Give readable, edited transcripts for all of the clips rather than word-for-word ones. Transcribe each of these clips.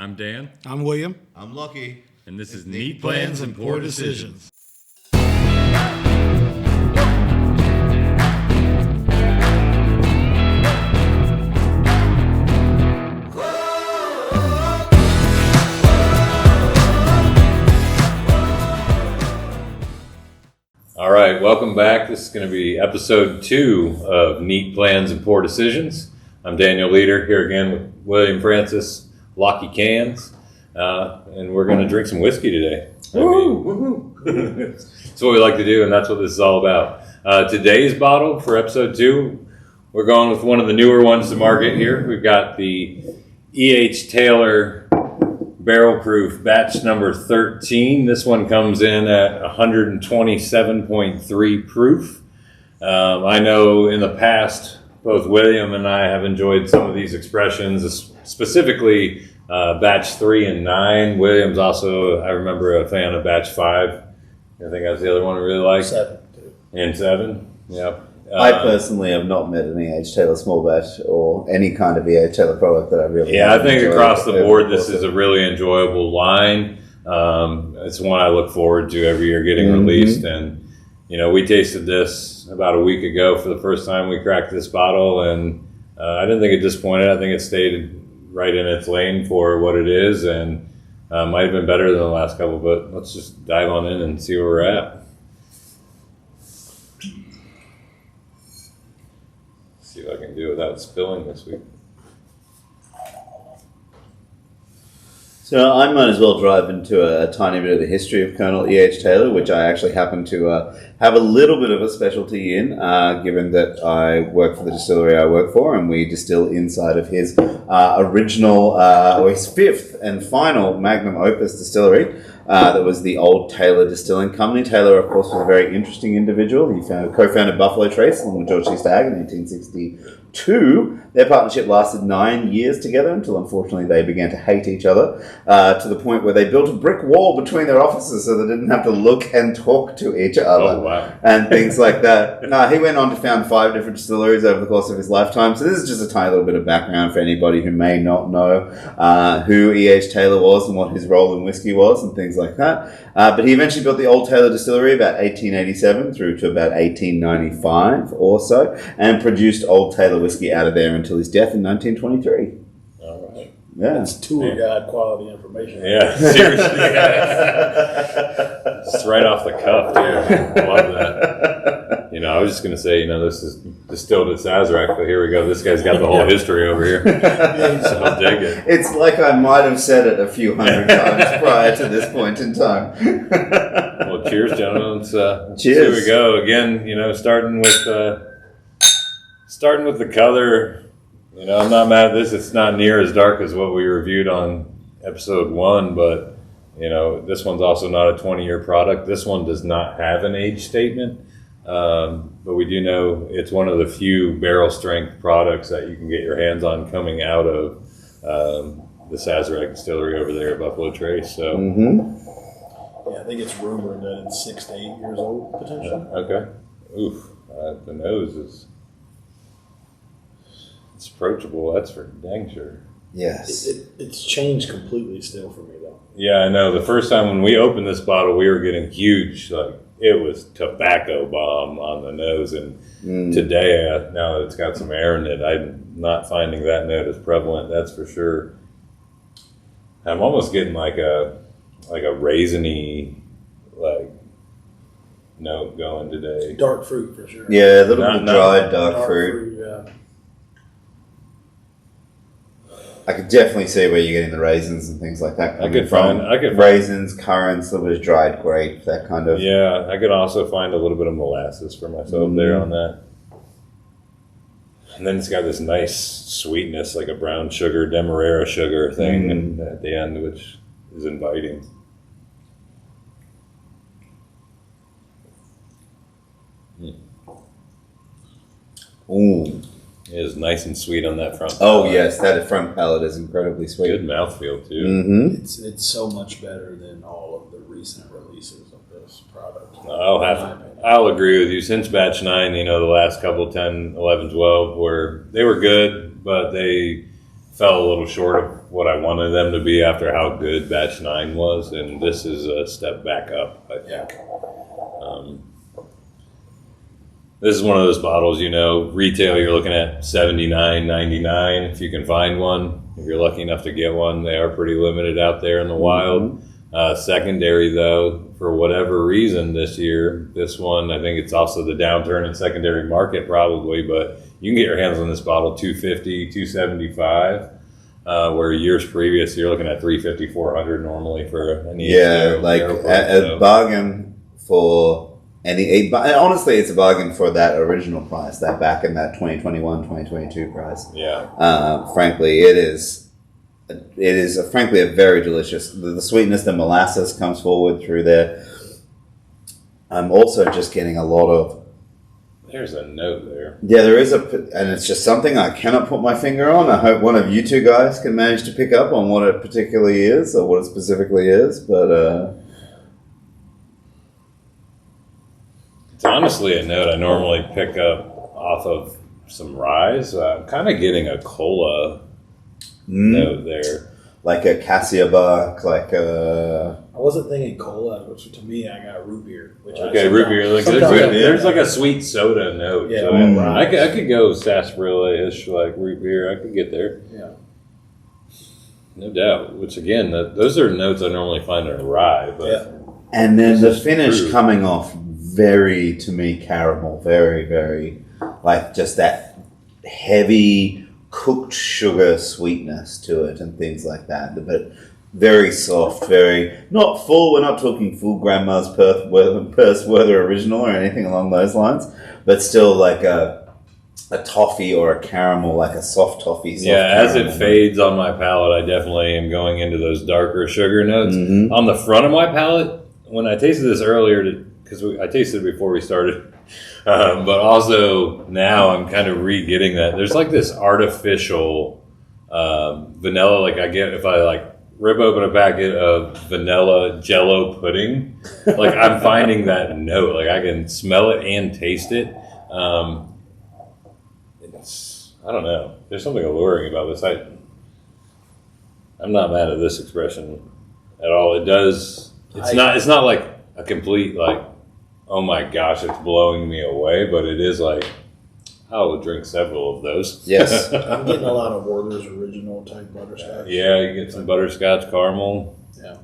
I'm Dan. I'm William. I'm Lucky. And this is Neat Plans and Poor Decisions. All right, welcome back. This is going to be episode 2 of Neat Plans and Poor Decisions. I'm Daniel Leader, here again with William Francis, Locky Cans, and we're going to drink some whiskey today. That's what we like to do, and that's what this is all about. Today's bottle for episode 2, we're going with one of the newer ones to market here. We've got the E.H. Taylor Barrel Proof batch number 13. This one comes in at 127.3 proof. I know in the past, both William and I have enjoyed some of these expressions, specifically batch 3 and 9. William's also, I remember, a fan of batch 5. I think that's the other one I really like. 7, too. And 7, yeah. I personally have not met an E.H. Taylor small batch or any kind of E.H. Taylor product that I really I think across the board this is a really enjoyable line. It's one I look forward to every year getting released. And, you know, we tasted this about a week ago for the first time we cracked this bottle, and I didn't think it disappointed. I think it stayed right in its lane for what it is, and might have been better than the last couple, but let's just dive on in and see where we're at. See if I can do it without spilling this week. So I might as well drive into a tiny bit of the history of Colonel E.H. Taylor, which I actually happen to have a little bit of a specialty in, given that I work for the distillery I work for, and we distill inside of his original, or his 5th and final magnum opus distillery. That was the old Taylor Distilling Company. Taylor, of course, was a very interesting individual. He co-founded Buffalo Trace along with George C. Stagg in 1862. Their partnership lasted 9 years together until, unfortunately, they began to hate each other to the point where they built a brick wall between their offices so they didn't have to look and talk to each other and things like that. He went on to found 5 different distilleries over the course of his lifetime. So this is just a tiny little bit of background for anybody who may not know who E.H. Taylor was and what his role in whiskey was and things like that. But he eventually built the Old Taylor Distillery about 1887 through to about 1895 or so, and produced Old Taylor whiskey out of there until his death in 1923. All right. Yeah. That's tour guide quality information. Yeah, seriously. It's right off the cuff, too. I love that. You know, I was just going to say, this is distilled at Sazerac, but here we go. This guy's got the whole history over here. So I'll dig it. It's like I might have said it a few hundred times prior to this point in time. Well, cheers, gentlemen. Cheers. Here we go. Again, starting with the color. I'm not mad at this. It's not near as dark as what we reviewed on episode 1, but, this one's also not a 20-year product. This one does not have an age statement, but we do know it's one of the few barrel strength products that you can get your hands on coming out of the Sazerac distillery over there at Buffalo Trace. So, Yeah, I think it's rumored that it's 6 to 8 years old, potentially. Okay. Oof. The nose is... It's approachable, that's for dang sure. Yes. It's changed completely still for me, though. Yeah, I know. The first time when we opened this bottle, we were getting huge, it was tobacco bomb on the nose. And today, now that it's got some air in it, I'm not finding that note as prevalent, that's for sure. I'm almost getting like a raisiny, note going today. Dark fruit, for sure. Yeah, a little bit dried dark fruit. Yeah. I could definitely see where you're getting the raisins and things like that. I could find raisins, currants, a little bit of dried grape, that kind of. Yeah, I could also find a little bit of molasses for myself there on that. And then it's got this nice sweetness, like a brown sugar, demerara sugar thing at the end, which is inviting. Ooh. It is nice and sweet on that front Oh, palate. yes, that front palate is incredibly sweet. Good mouthfeel, too. Mm-hmm. It's so much better than all of the recent releases of this product. I'll agree with you. Since batch 9, the last couple, 10, 11, 12, they were good, but they fell a little short of what I wanted them to be after how good batch 9 was, and this is a step back up, I think. This is one of those bottles, retail you're looking at $79.99 if you can find one. If you're lucky enough to get one, they are pretty limited out there in the wild. Secondary, though, for whatever reason this year, this one, I think it's also the downturn in secondary market probably, but you can get your hands on this bottle $250, $275, where years previous you're looking at $350, $400 normally for an a bargain for honestly, it's a bargain for that original price, that back in that 2021, 2022 price. Yeah. Frankly, it is frankly a very delicious. The sweetness, the molasses comes forward through there. I'm also just getting a lot of. There's a note there. Yeah, there is and it's just something I cannot put my finger on. I hope one of you two guys can manage to pick up on what it particularly is or what it specifically is, but. It's honestly a note I normally pick up off of some rye. I'm kind of getting a cola note there. Like a cassia bark, like a... I wasn't thinking cola, which to me, I got root beer. Root beer. Like, there's like a sweet soda note. Yeah, I could go sarsaparilla-ish, like root beer. I could get there. Yeah. No doubt. Which, again, those are notes I normally find in rye. But yeah. And then the finish coming off very, to me, caramel. Very, very, like just that heavy cooked sugar sweetness to it and things like that. But very soft, very, not full. We're not talking full grandma's Perthwerther original or anything along those lines, but still like a toffee or a caramel, like a soft toffee. As it fades on my palate, I definitely am going into those darker sugar notes. Mm-hmm. On the front of my palate, when I tasted this earlier, because I tasted it before we started, but also now I'm kind of re-getting that. There's like this artificial vanilla, like I get if I like rip open a packet of vanilla Jello pudding, like I'm finding that note. Like I can smell it and taste it. I don't know. There's something alluring about this. I'm not mad at this expression at all. It does. It's not like a complete like, oh my gosh, it's blowing me away. But it is like, I will drink several of those. Yes. I'm getting a lot of Werther's original type butterscotch. Yeah, you get some butterscotch caramel. Yeah.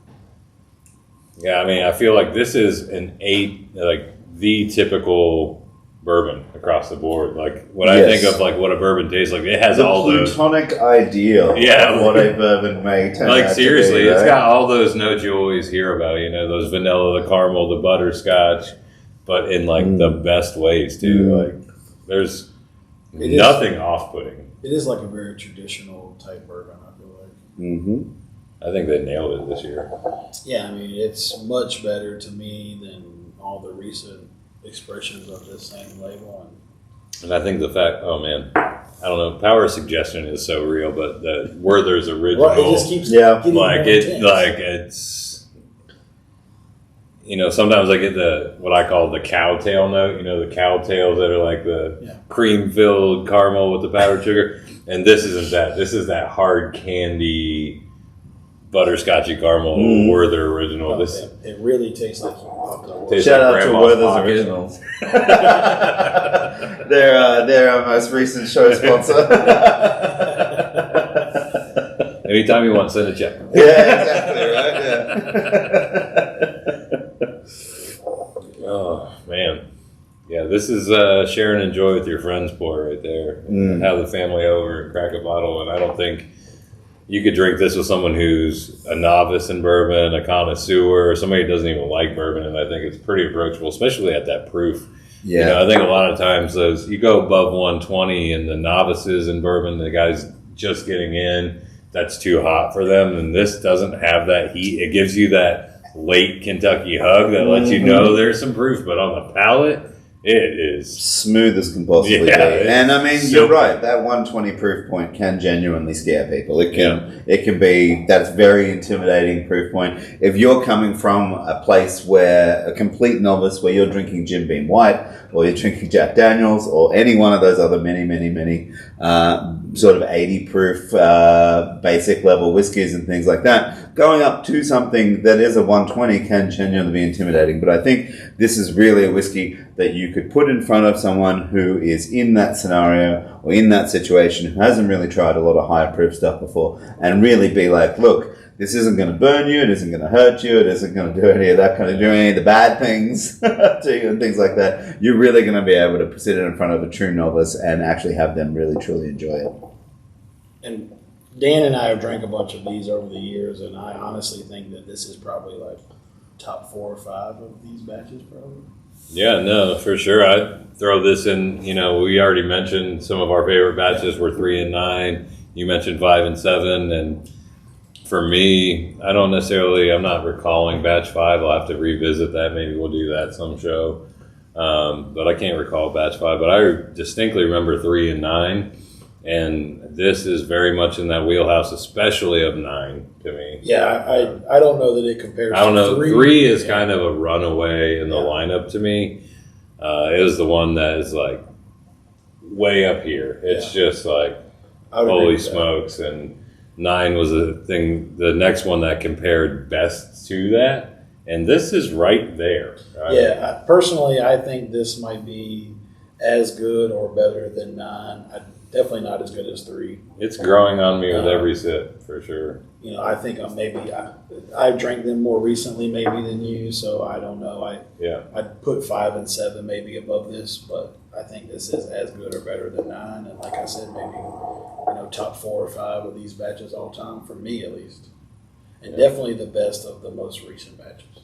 Yeah, I mean, I feel like this is the typical bourbon across the board. Like when I think of like what a bourbon tastes like, it has all those plutonic ideal of what a bourbon may turn like out seriously, to be, right? It's got all those notes you always hear about, those vanilla, the caramel, the butterscotch, but in like the best ways too. Like there's nothing off-putting. It is like a very traditional type bourbon, I feel like. Mm-hmm. I think they nailed it this year. Yeah, I mean, it's much better to me than all the recent expressions of this same label. And I think the fact, I don't know, power of suggestion is so real, but the Werther's original, it just keeps getting more intense. sometimes I get what I call the cowtail note, the cowtails that are like the cream-filled caramel with the powdered sugar. And this isn't that. This is that hard candy, butterscotchy caramel Werther original. It really tastes like you popped it. Shout out to Werther's Originals. They're our most recent show sponsor. Anytime you want, send a check. Yeah, exactly, right? Yeah. Oh, man. Yeah, this is share and enjoy with your friends pour right there. Have the family over and crack a bottle. And I don't think you could drink this with someone who's a novice in bourbon, a connoisseur, or somebody who doesn't even like bourbon. And I think it's pretty approachable, especially at that proof. Yeah. I think a lot of times you go above 120 and the novices in bourbon, the guys just getting in, that's too hot for them. And this doesn't have that heat. It gives you that late Kentucky hug that lets you know there's some proof. But on the palate, It is. Smooth as can possibly be. And I mean, you're right. That 120 proof point can genuinely scare people. It can be, that's very intimidating proof point. If you're coming from a place where a complete novice, where you're drinking Jim Beam White, or you're drinking Jack Daniels, or any one of those other many sort of 80 proof basic level whiskies and things like that, going up to something that is a 120 can genuinely be intimidating. But I think this is really a whiskey that you could put in front of someone who is in that scenario or in that situation, who hasn't really tried a lot of higher proof stuff before, and really be like, look, this isn't going to burn you, it isn't going to hurt you, it isn't going to do any of that kind of, do any of the bad things to you and things like that. You're really going to be able to sit it in front of a true novice and actually have them really truly enjoy it. And Dan and I have drank a bunch of these over the years, and I honestly think that this is probably like top 4 or 5 of these batches, probably. Yeah, no, for sure. I'd throw this in, we already mentioned some of our favorite batches were 3 and 9. You mentioned 5 and 7. And for me, I'm not recalling batch 5. I'll have to revisit that. Maybe we'll do that some show. But I can't recall batch 5. But I distinctly remember 3 and 9. And this is very much in that wheelhouse, especially of 9 to me. Yeah, I don't know that it compares to 3. I don't know. 3 is kind of a runaway in the lineup to me. It was the one that is like way up here. It's just like, holy smokes. And 9 was the next one that compared best to that. And this is right there. Personally, I think this might be as good or better than 9. Definitely not as good as 3. It's growing on me with every sip, for sure. I think I drank them more recently maybe than you, so I don't know. I'd put 5 and 7 maybe above this, but I think this is as good or better than 9. And like I said, maybe top 4 or 5 of these batches all time, for me at least. And definitely the best of the most recent batches.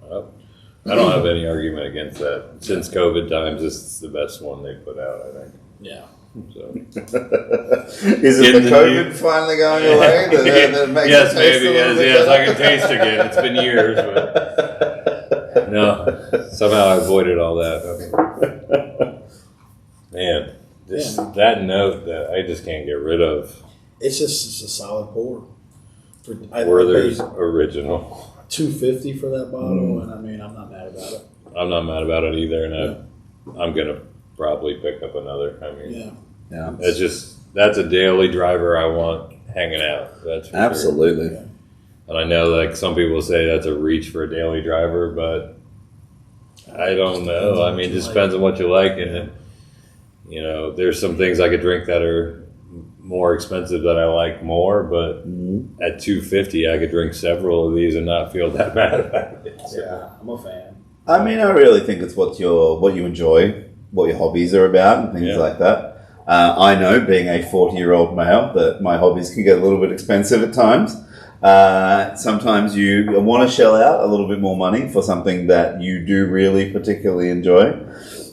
I don't have any argument against that. Since COVID times, this is the best one they put out, I think. Yeah. So. Is it the COVID finally going away? That makes yes, it taste maybe. a little bit Yes, I better? can taste again. It's been years, but no, somehow I avoided all that. Man, that note that I just can't get rid of. It's a solid pour. Werther's original. $250 for that bottle, and I mean, I'm not mad about it. I'm not mad about it either, and I'm gonna probably pick up another. I mean, that's a daily driver I want hanging out. That's for absolutely. Sure. And I know, like, some people say that's a reach for a daily driver, but I don't know. I mean, it just depends on what you like, and there's some things I could drink that are more expensive that I like more, but at $250 I could drink several of these and not feel that bad about it. So. Yeah, I'm a fan. I mean, I really think it's what you enjoy, what your hobbies are about, and things like that. I know, being a 40-year-old male, that my hobbies can get a little bit expensive at times. Sometimes you want to shell out a little bit more money for something that you do really particularly enjoy,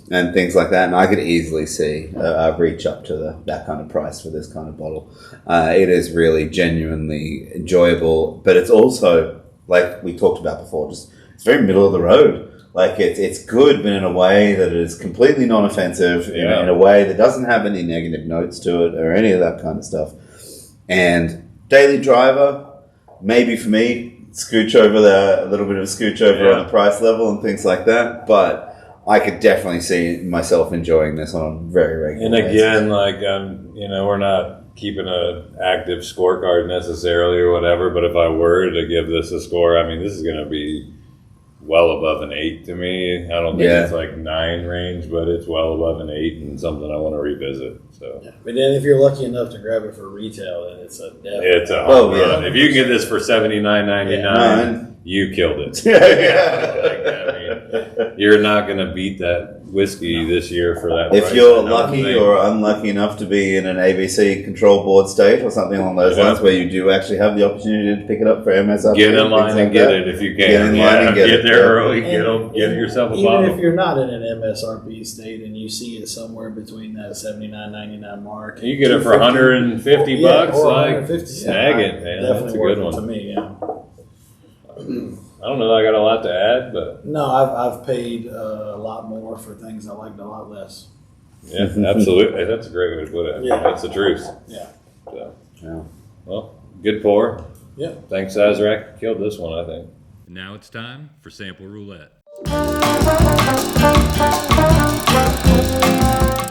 and things like that. And I could easily see a reach up to that kind of price for this kind of bottle. It is really genuinely enjoyable, but it's also, like we talked about before, it's very middle of the road. Like, it's good, but in a way that is completely non-offensive, in a way that doesn't have any negative notes to it or any of that kind of stuff. And daily driver, maybe for me, a little bit of a scooch over on the price level and things like that. But I could definitely see myself enjoying this on a very regular basis. And again, like, we're not keeping an active scorecard necessarily or whatever, but if I were to give this a score, I mean, this is going to be well above an 8 to me. I don't think it's like 9 range, but it's well above an 8 and something I want to revisit. So, but then if you're lucky enough to grab it for retail, then it's a definite. It's a home run. If you can get this for $79.99, you killed it. You're not going to beat that whiskey this year for that price. If you're lucky or unlucky enough to be in an ABC control board state or something along those lines, where you do actually have the opportunity to pick it up for MSRP, get in line and get it if you can. Get in line and get there early. Get yourself a bottle. Even if you're not in an MSRP state and you see it somewhere between that $79.99 mark, you get it for $150 bucks. or like, $150. snag it, man. That's a good one to me. Yeah. I don't know that I got a lot to add, but No, I've paid a lot more for things I liked a lot less. yeah, absolutely. That's a great way to put it. Yeah. That's the truth. Yeah. So, Yeah. well, good pour. Yeah. Thanks, Azrak. Killed this one, I think. Now it's time for Sample Roulette.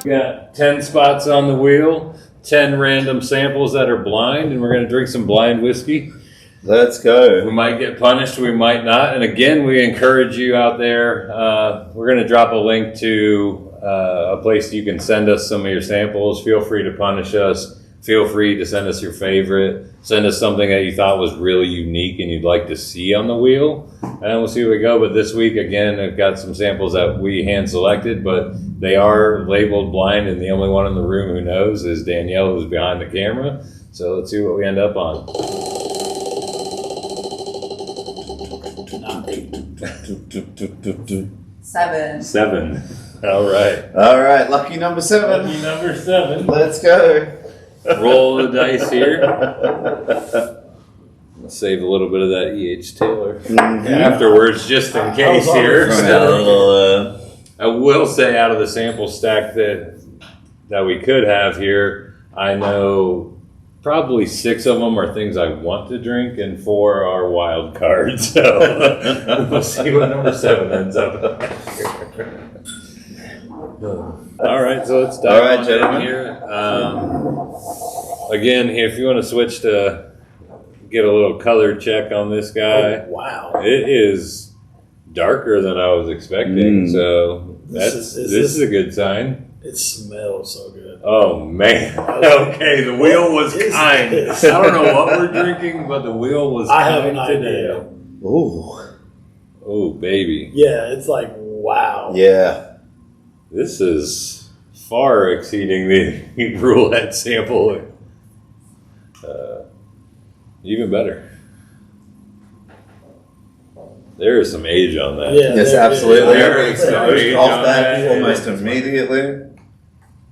We got 10 spots on the wheel, 10 random samples that are blind, and we're going to drink some blind whiskey. Let's go. We might get punished, we might not. And again, we encourage you out there. We're going to drop a link to a place you can send us some of your samples. Feel free to punish us. Feel free to send us your favorite. Send us something that you thought was really unique and you'd like to see on the wheel. And we'll see where we go. But this week, again, I've got some samples that we hand selected, but they are labeled blind, and the only one in the room who knows is Danielle, who's behind the camera. So let's see what we end up on. Seven. All right. All right, lucky number 7. Lucky number 7. Let's go. Roll the dice here. I'll save a little bit of that E.H. Taylor afterwards, just in case here. I will say, out of the sample stack that we could have here, I know probably 6 of them are things I want to drink, and 4 are wild cards. So we'll see what number 7 ends up. All right, so let's dive on in here. Again, if you want to switch to get a little color check on this guy, Wow. it is darker than I was expecting. So this is a good sign. It smells so good. Oh man! Okay, the wheel was kind. I don't know what we're drinking, but the wheel was. I have an kind idea. today. Ooh. Oh baby! Yeah, it's like wow. Yeah. This is far exceeding the roulette sample. Even better. There is some age on that. Yeah, Yes, there- absolutely. There is some age Off on that almost immediately.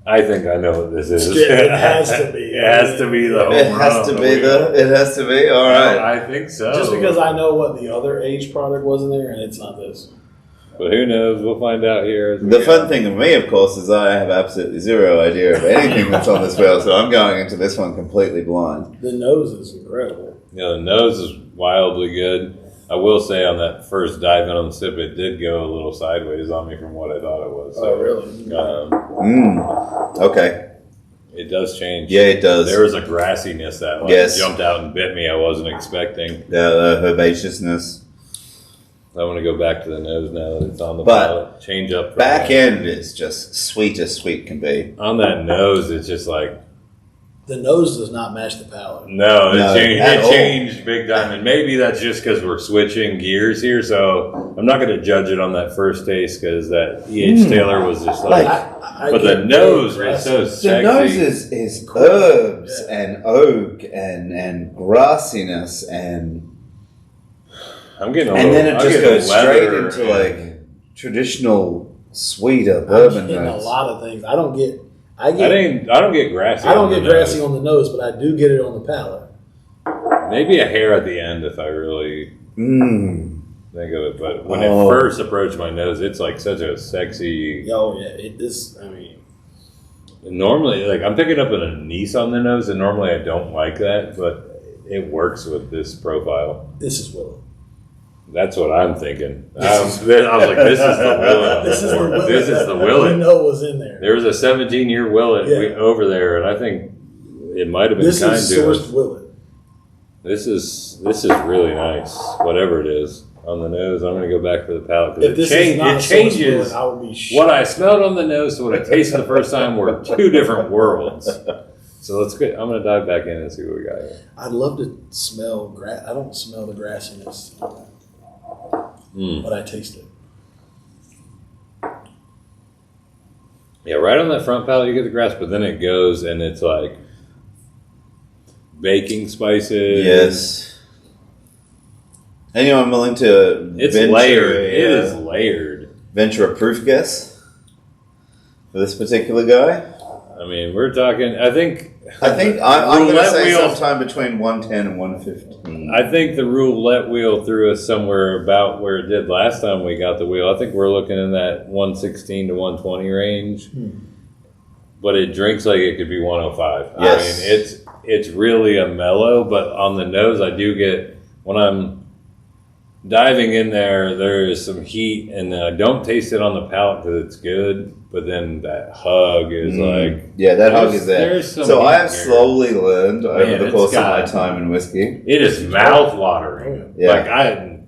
I think I know what this is. It has to be. It has to be the home It has run to on the be wheel. It has to be. All right. I think so. Just because I know what the other age product was in there, and it's not this. But who knows? We'll find out here. As we The go. fun thing of me, of course, is I have absolutely zero idea of anything that's on this wheel, so I'm going into this one completely blind. The nose is incredible. Yeah, the nose is wildly good. I will say on that first dive in on the sip, it did go a little sideways on me from what I thought it was. So, Oh, really? Okay. It does change. Yeah, it does. There was a grassiness that jumped out and bit me I wasn't expecting. The herbaceousness. I want to go back to the nose now that it's on the But palate. Change up. From Back there. end is just sweet as sweet can be. On that nose, it's just like, The nose does not match the palate. no, No, it at all. changed big time. And maybe that's just because we're switching gears here. So I'm not going to judge it on that first taste because that E.H. Taylor was just like, but the nose was so sexy. The nose is herbs and oak and grassiness and I'm getting and then it I'm just getting goes straight leather into and- like traditional sweeter I'm bourbon getting a notes. lot of things. I don't get I don't get grassy. I don't on get the grassy nose. on the nose, but I do get it on the palate. Maybe a hair at the end if I really Mm. think of it. But when it first approached my nose, it's like such a sexy. Oh yeah, Normally, like I'm picking up an anise on the nose, and normally I don't like that, but it works with this profile. this is Willow. That's what I'm thinking. I was like, this is the Willet. This is the Willet. This is the We Willet. know what's in there. There was a 17-year Willet Yeah. over there, and I think it might have been This kind is to us. sourced Willet. This is really nice. Whatever it is on the nose, I'm going to go back for the palate If because this is not it sourced changes. Willet, I would be shocked. What I smelled on the nose to what I tasted the first time were 2 different worlds. So let's get. I'm going to dive back in and see what we got here. I'd love to smell grass. I don't smell the grassiness, but I taste it. Yeah, right on that front palate, you get the grass, but then it goes and it's like baking spices. Yes. Anyone willing to It's venture layered. a, It is layered. venture a proof guess for this particular guy? I mean, we're talking. I think I'm going to say wheel, sometime between 110 and 115. I think the roulette wheel threw us somewhere about where it did last time we got the wheel. I think we're looking in that 116 to 120 range. But it drinks like it could be 105. Yes. I mean, it's really a mellow, but on the nose, I do get, when I'm diving in there is some heat, and then I don't taste it on the palate because it's good, but then that hug is like... Yeah, that hug is there. So I have slowly learned over the course of my time in whiskey. It is mouth-watering. Yeah. Like, I'm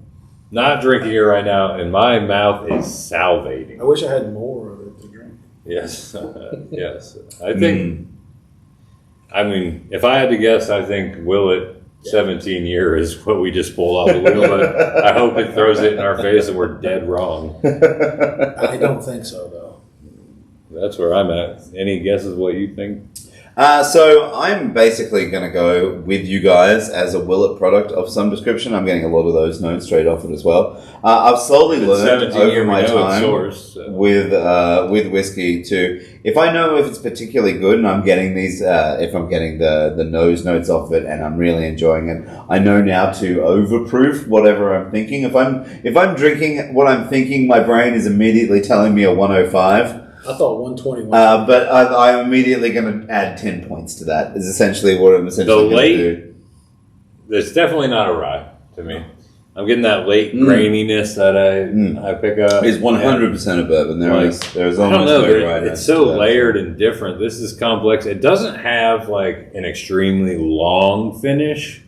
not drinking it right now, and my mouth is salivating. I wish I had more of it to drink. Yes, yes. I think, I mean, if I had to guess, I think Willet 17 year is what we just pulled off the wheel, but I hope it throws it in our face and we're dead wrong. I don't think so, though. That's where I'm at. Any guesses what you think? So I'm basically going to go with you guys as a Willet product of some description. I'm getting a lot of those notes straight off it as well. I've slowly learned over my time with whiskey to, if I know if it's particularly good and I'm getting these, if I'm getting the nose notes off it and I'm really enjoying it, I know now to overproof whatever I'm thinking. If I'm drinking what I'm thinking, my brain is immediately telling me a 105. I thought 120. But I'm immediately going to add 10 points to that. Is essentially what I'm essentially going to do. It's definitely not a rye to me. I'm getting that late graininess that I pick up. It's 100% a bourbon. There's almost I don't know. no rye. It's so layered and different. This is complex. It doesn't have like an extremely long finish,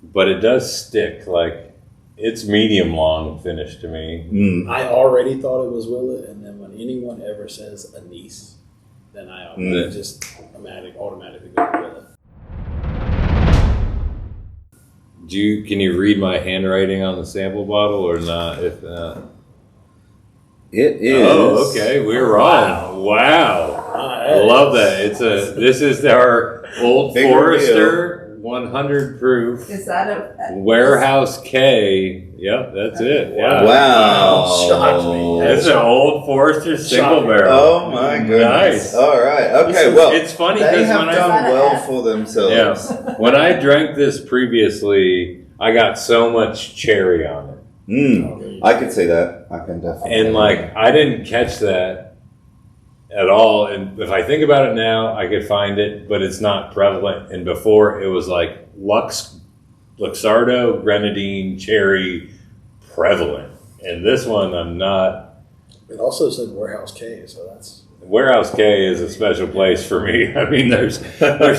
but it does stick. Like, it's medium long finish to me. I already thought it was Willet, and then when anyone ever says anise, then I just automatically go with Willet. Can you read my handwriting on the sample bottle or not? If not, it is. Oh, okay. We're wrong. Wow. I love that. This is our Old Forester 100 proof. Is that a Warehouse K? Yep, that's it. Yeah. Wow. Shocked me. It's an Old Forester single barrel. Oh my goodness. Nice. All right. Okay. Well, it's funny they because have when done I well for themselves. when I drank this previously, I got so much cherry on it. I can see that. I can definitely. And like, I didn't catch that at all. And if I think about it now, I could find it, but it's not prevalent. And before, it was like Luxardo, Grenadine, cherry, prevalent. And this one, I'm not. It also said Warehouse K, so that's. Warehouse K is a special place for me. I mean, there's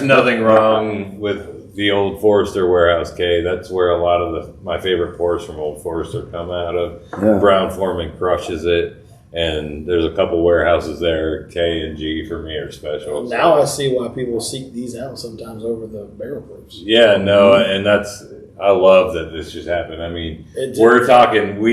nothing wrong with the Old Forester Warehouse K. That's where a lot of my favorite pours from Old Forester come out of. Yeah. Brown Foreman crushes it. And there's a couple warehouses there. K and G for me are special. Now I see why people seek these out sometimes over the barrel proofs. Yeah, no, and I love that this just happened. I mean, we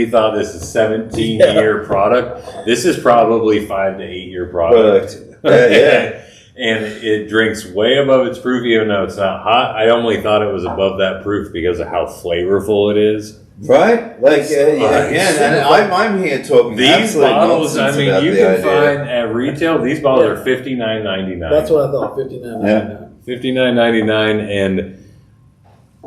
thought this is 17-year product. This is probably 5 to 8 year product. Yeah. And it drinks way above its proof, even though it's not hot. I only thought it was above that proof because of how flavorful it is. Right? Like, again, and I'm here talking these bottles, I mean, you can find at retail, these bottles are $59.99. That's what I thought, $59.99. $59.99, and,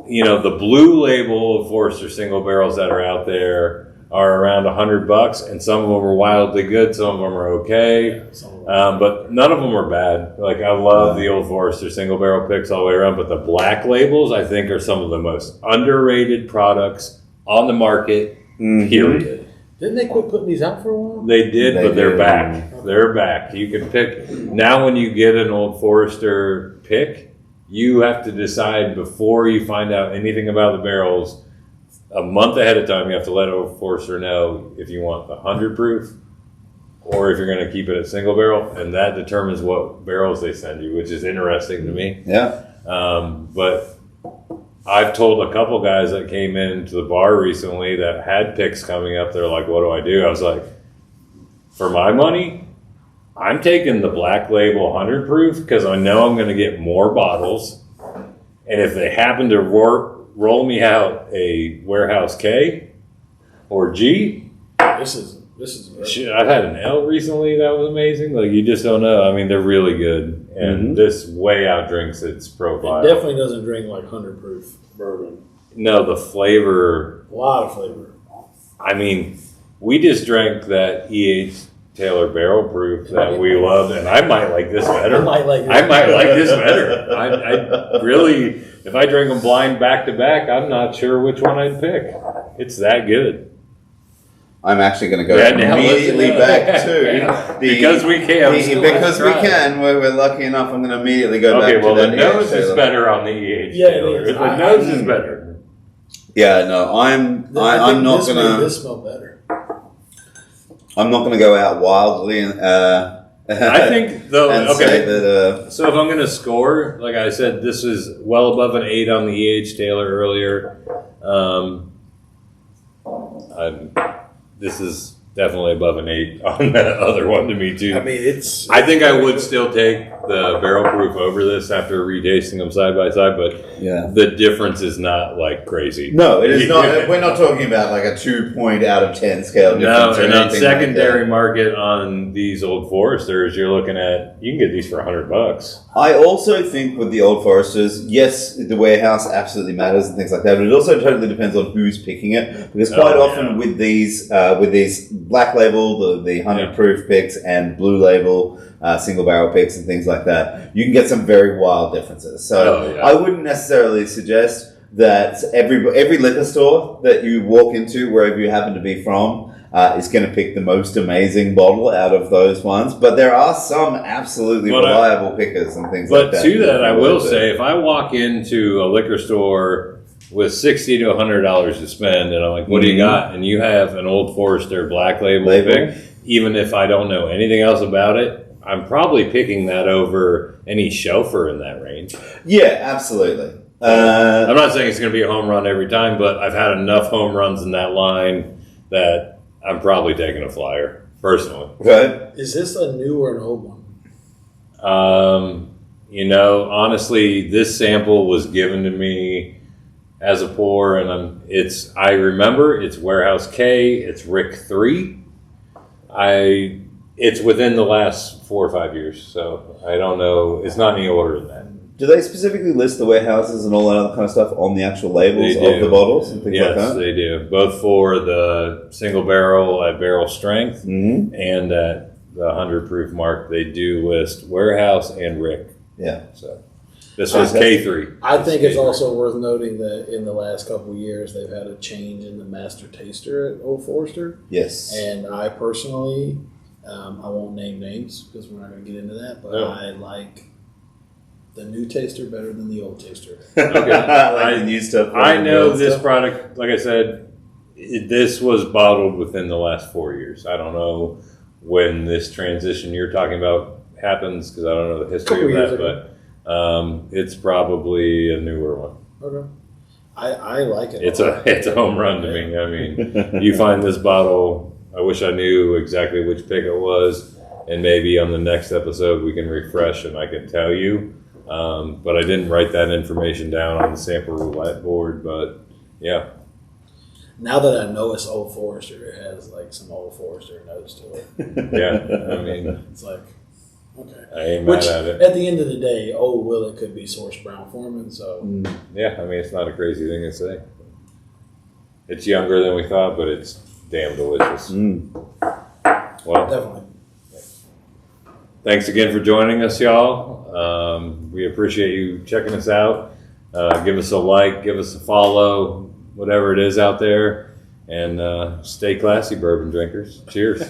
you know, the blue label of Forester single barrels that are out there are around $100, and some of them are wildly good, some of them are okay, but none of them are bad. Like, I love the Old Forester single barrel picks all the way around, but the black labels, I think, are some of the most underrated products on the market, period. Didn't they quit putting these out for a while? They did, but they're back. They're back. You can pick. Now when you get an Old Forester pick, you have to decide before you find out anything about the barrels. A month ahead of time, you have to let Old Forester know if you want the 100 proof or if you're going to keep it at single barrel, and that determines what barrels they send you, which is interesting to me. Yeah. But I've told a couple guys that came into the bar recently that had picks coming up. They're like, what do I do? I was like, for my money, I'm taking the black label 100 proof because I know I'm going to get more bottles. And if they happen to roll me out a Warehouse K or G, this is This is Shit, I've had an L recently that was amazing. Like, you just don't know. I mean, they're really good, and this way outdrinks its profile. It definitely doesn't drink like 100 proof bourbon. No, the flavor. A lot of flavor. I mean, we just drank that E.H. Taylor barrel proof that we loved, and I might like this better. I might like this better. I really, if I drank them blind back to back, I'm not sure which one I'd pick. It's that good. I'm actually going to go immediately back to because we can. We're lucky enough. I'm going to immediately go back to the nose is better on the E.H. Taylor. The nose is better. Yeah, no, I'm not going to. This smell better. I'm not going to go out wildly and. I think though. Say that, so if I'm going to score, like I said, this is well above an 8 on the E.H. Taylor earlier. This is definitely above an 8 on that other one to me too. I mean, I think I would still take the barrel proof over this after retasting them side by side, but the difference is not like crazy. No, it is not. We're not talking about like a 2 point out of 10 scale difference. No, and on secondary market on these Old Foresters, you're looking at, you can get these for $100. I also think with the Old Foresters, yes, the warehouse absolutely matters and things like that, but it also totally depends on who's picking it, because quite often with these black label, the 100 proof picks and blue label single barrel picks and things like that, you can get some very wild differences. So I wouldn't necessarily suggest that every liquor store that you walk into, wherever you happen to be from, is going to pick the most amazing bottle out of those ones. But there are some absolutely reliable pickers and things like that. But to that, I will say, if I walk into a liquor store with $60 to $100 to spend, and I'm like, what do you got? And you have an Old Forester black label pick, even if I don't know anything else about it, I'm probably picking that over any chauffeur in that range. Yeah, absolutely. I'm not saying it's going to be a home run every time, but I've had enough home runs in that line that I'm probably taking a flyer, personally. Right. Is this a new or an old one? Honestly, this sample was given to me as a pour, and I remember it's Warehouse K, it's Rick 3. It's within the last 4 or 5 years, so I don't know. It's not any older than that. Do they specifically list the warehouses and all that other kind of stuff on the actual labels of the bottles and things like that? Yes, they do. Both for the single barrel at barrel strength and at the 100 proof mark, they do list Warehouse and Rick. Yeah. So this was K3. I think it's also worth noting that in the last couple of years, they've had a change in the master taster at Old Forester. Yes. And I personally, I won't name names because we're not going to get into that, but I like the new taster better than the old taster. Okay. I know this stuff. product, like I said, this was bottled within the last 4 years. I don't know when this transition you're talking about happens because I don't know the history of that, but it's probably a newer one. Okay. I like it. It's a home run to me. I mean, you find this bottle, I wish I knew exactly which pick it was, and maybe on the next episode we can refresh and I can tell you. But I didn't write that information down on the Sample Roulette board, but yeah. Now that I know it's Old Forester, it has like some Old Forester notes to it. Yeah, I mean, it's like, okay. I ain't mad at it. At the end of the day, Old Willet could be sourced Brown Foreman, so. Yeah, I mean, it's not a crazy thing to say. It's younger than we thought, but it's damn delicious. Well, definitely. Thanks again for joining us, y'all. We appreciate you checking us out. Give us a like, give us a follow, whatever it is out there. And stay classy, bourbon drinkers. Cheers.